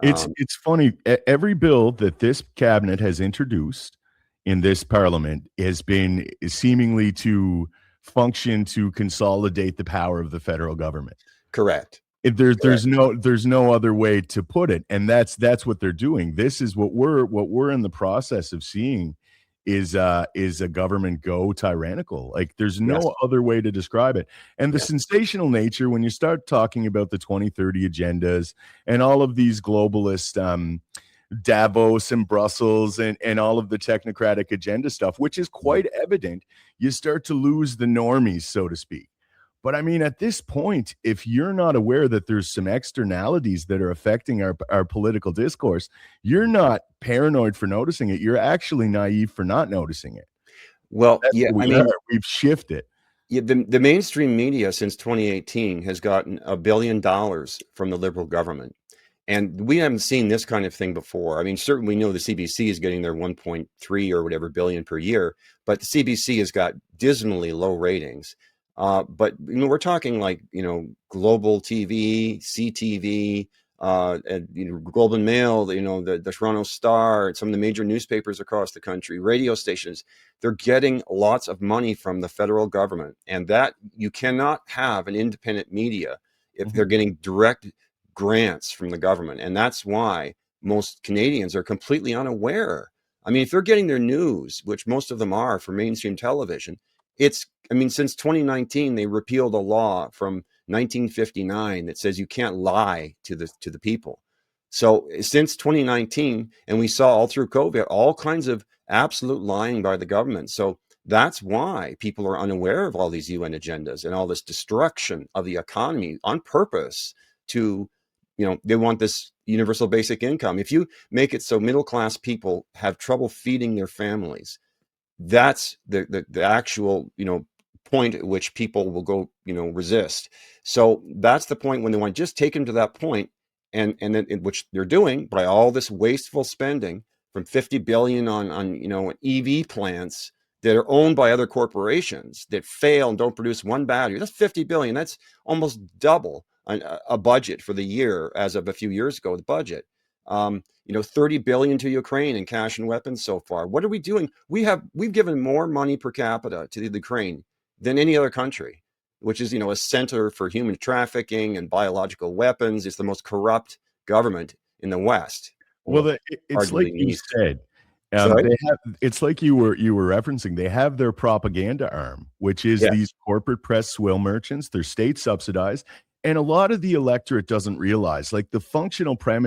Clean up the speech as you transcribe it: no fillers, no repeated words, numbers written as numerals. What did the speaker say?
It's funny. Every bill that this cabinet has introduced in this parliament has been seemingly to function to consolidate the power of the federal government. Correct. There's no other way to put it, and that's what they're doing. This is what we're in the process of seeing is a government go tyrannical. Like there's Yes. no other way to describe it. And the Yes. sensational nature when you start talking about the 2030 agendas and all of these globalist Davos and Brussels and all of the technocratic agenda stuff, which is quite evident, you start to lose the normies, so to speak. But I mean, at this point, if you're not aware that there's some externalities that are affecting our political discourse, you're not paranoid for noticing it. You're actually naive for not noticing it. Well, That's yeah, what I mean, we've shifted. yeah, the mainstream media since 2018 has gotten $1 billion from the Liberal government. And we haven't seen this kind of thing before. I mean, certainly we know the CBC is getting their 1.3 or whatever billion per year, but the CBC has got dismally low ratings. But we're talking like Global TV, CTV, and Globe and Mail, the Toronto Star, and some of the major newspapers across the country, radio stations. They're getting lots of money from the federal government, and that you cannot have an independent media if they're getting direct grants from the government. And that's why most Canadians are completely unaware. I mean, if they're getting their news, which most of them are from mainstream television, since 2019, they repealed a law from 1959 that says you can't lie to the people. So since 2019, and we saw all through COVID, all kinds of absolute lying by the government. So that's why people are unaware of all these UN agendas and all this destruction of the economy on purpose to, they want this universal basic income. If you make it so middle-class people have trouble feeding their families, that's the actual, point at which people will go, resist. So that's the point when they want to just take them to that point, and then which they're doing by all this wasteful spending from 50 billion on EV plants that are owned by other corporations that fail and don't produce one battery. That's 50 billion. That's almost double a budget for the year as of a few years ago, the budget. 30 billion to Ukraine in cash and weapons so far. What are we doing? We've given more money per capita to the Ukraine than any other country, which is, a center for human trafficking and biological weapons. It's the most corrupt government in the West. Well, it's like you said. It's like you were referencing. They have their propaganda arm, which is these corporate press swill merchants. They're state subsidized, and a lot of the electorate doesn't realize, like, the functional premise